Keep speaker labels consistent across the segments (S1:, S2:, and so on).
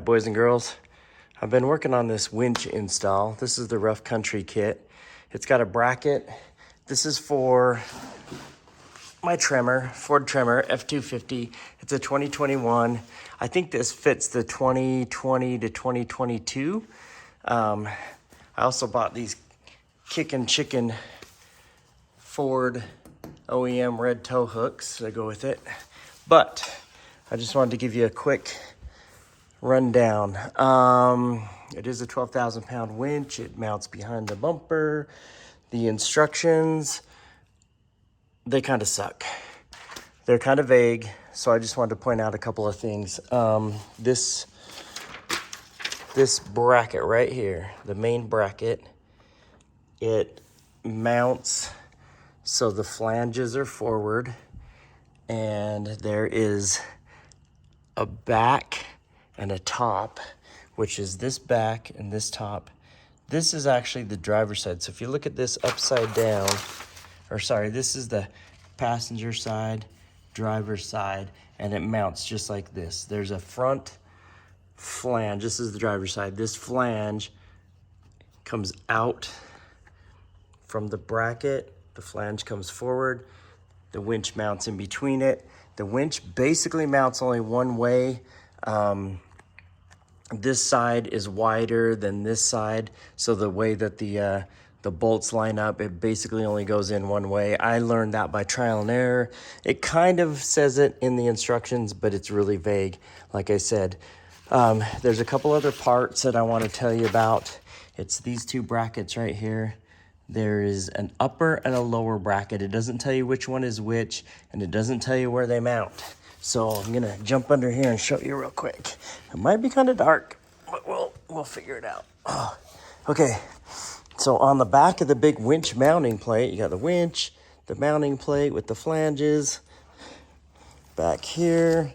S1: boys and girls? I've been working on this winch install. This is the Rough Country kit. It's got a bracket. This is for my Tremor, Ford Tremor F250. It's a 2021. I think this fits the 2020 to 2022. I also bought these Kickin' Chicken Ford OEM red tow hooks that go with it. But I just wanted to give you a quick rundown. It is a 12,000 pound winch. It mounts behind the bumper. The instructions, they kind of suck. They're kind of vague, so I just wanted to point out a couple of things. This bracket right here, the main bracket, it mounts so the flanges are forward, and there is a back and a top, which is this back and this top. This is actually the driver's side. So if you look at this upside down, or sorry, this is the passenger side, driver's side, and it mounts just like this. There's a front flange. This is the driver's side. This flange comes out from the bracket. The flange comes forward. The winch mounts in between it. The winch basically mounts only one way. This side is wider than this side, so the way that the bolts line up, it basically only goes in one way. I learned that by trial and error. It kind of says it in the instructions, but it's really vague, like I said. There's a couple other parts that I want to tell you about. It's these two brackets right here. There is an upper and a lower bracket. It doesn't tell you which one is which, and it doesn't tell you where they mount. So I'm gonna jump under here and show you real quick. It might be kind of dark, but we'll figure it out. Oh, okay, so on the back of the big winch mounting plate, you got the winch, the mounting plate with the flanges. Back here,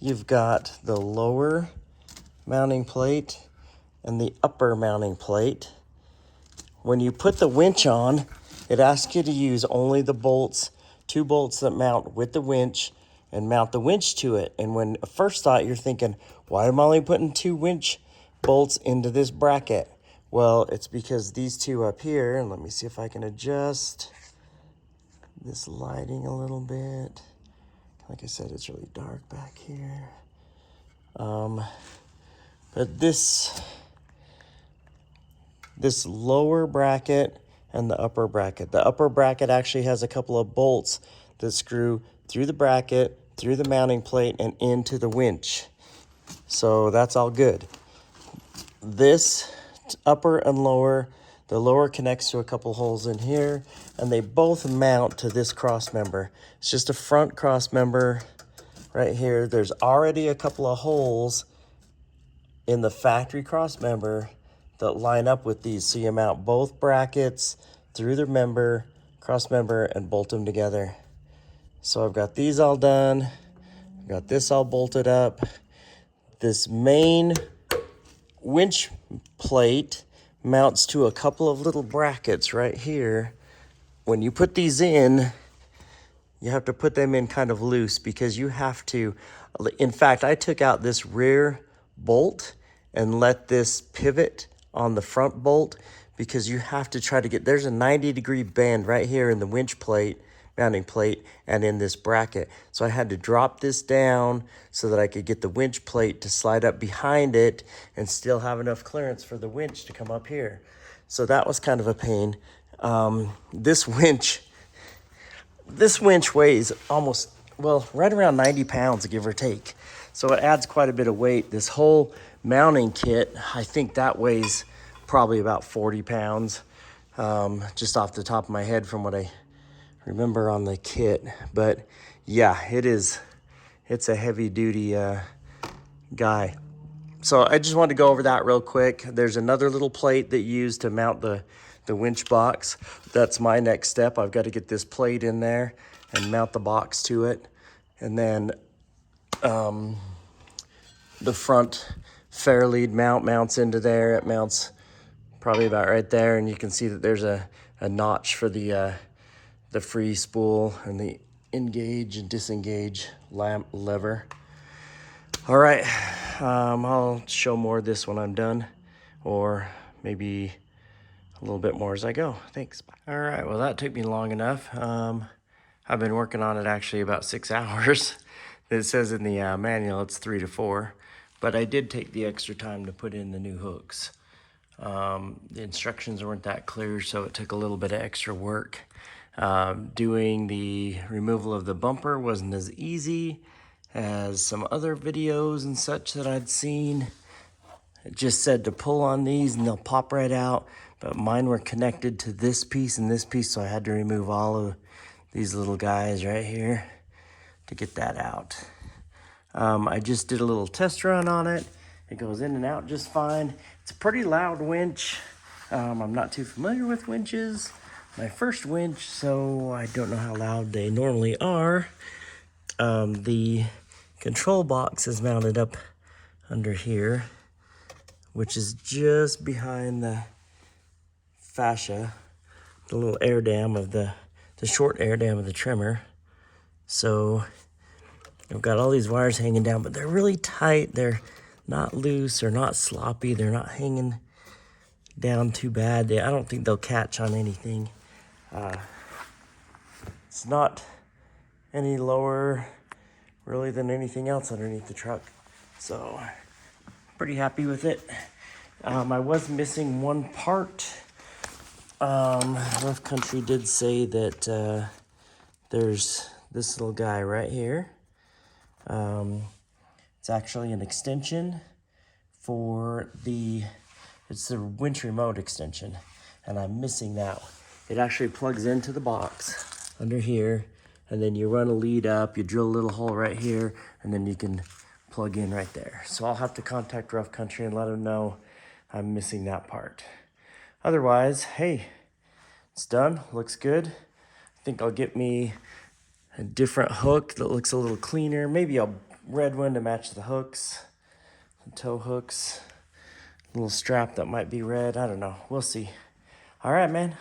S1: you've got the lower mounting plate and the upper mounting plate. When you put the winch on, it asks you to use only the bolts, 2 bolts that mount with the winch, and mount the winch to it. And when first thought, you're thinking, why am I only putting 2 winch bolts into this bracket? Well, it's because these two up here, and let me see if I can adjust this lighting a little bit. Like I said, it's really dark back here. But this lower bracket and the upper bracket actually has a couple of bolts that screw through the bracket, through the mounting plate, and into the winch. So that's all good. This upper and lower, the lower connects to a couple holes in here, and they both mount to this cross member. It's just a front cross member right here. There's already a couple of holes in the factory cross member that line up with these. So you mount both brackets through the member, cross member, and bolt them together. So I've got these all done. I've got this all bolted up. This main winch plate mounts to a couple of little brackets right here. When you put these in, you have to put them in kind of loose because you have to, in fact, I took out this rear bolt and let this pivot on the front bolt because you have to try to get, there's a 90-degree bend right here in the winch plate, mounting plate, and in this bracket. So I had to drop this down so that I could get the winch plate to slide up behind it and still have enough clearance for the winch to come up here. So that was kind of a pain. This winch weighs almost, well, right around 90 pounds, give or take. So it adds quite a bit of weight. This whole mounting kit, I think that weighs probably about 40 pounds, just off the top of my head from what I remember on the kit. But yeah, it's a heavy duty guy. So I just wanted to go over that real quick. There's another little plate that you use to mount the winch box. That's my next step. I've got to get this plate in there and mount the box to it. And then the front fair lead mounts into there. It mounts probably about right there, and you can see that there's a notch for the free spool and the engage and disengage lever. All right, I'll show more of this when I'm done, or maybe a little bit more as I go. Thanks. Bye. All right, well, that took me long enough. I've been working on it actually about 6 hours. It says in the manual it's 3 to 4, but I did take the extra time to put in the new hooks. The instructions weren't that clear, so it took a little bit of extra work. Doing the removal of the bumper wasn't as easy as some other videos and such that I'd seen. It just said to pull on these and they'll pop right out, but mine were connected to this piece and this piece, so I had to remove all of these little guys right here to get that out. I just did a little test run on it. It goes in and out just fine. It's a pretty loud winch. I'm not too familiar with winches. My first winch, so I don't know how loud they normally are. The control box is mounted up under here, which is just behind the fascia, the little air dam of the short air dam of the Tremor. So I've got all these wires hanging down, but they're really tight. They're not loose or not sloppy. They're not hanging down too bad. I don't think they'll catch on anything. It's not any lower really than anything else underneath the truck. So pretty happy with it. I was missing one part. Rough Country did say that there's this little guy right here. It's actually an extension for it's the winch remote extension, and I'm missing that. It actually plugs into the box under here, and then you run a lead up, you drill a little hole right here, and then you can plug in right there. So I'll have to contact Rough Country and let them know I'm missing that part. Otherwise, hey, it's done, looks good. I think I'll get me a different hook that looks a little cleaner, maybe a red one to match the hooks, the tow hooks, a little strap that might be red, I don't know, we'll see. All right, man.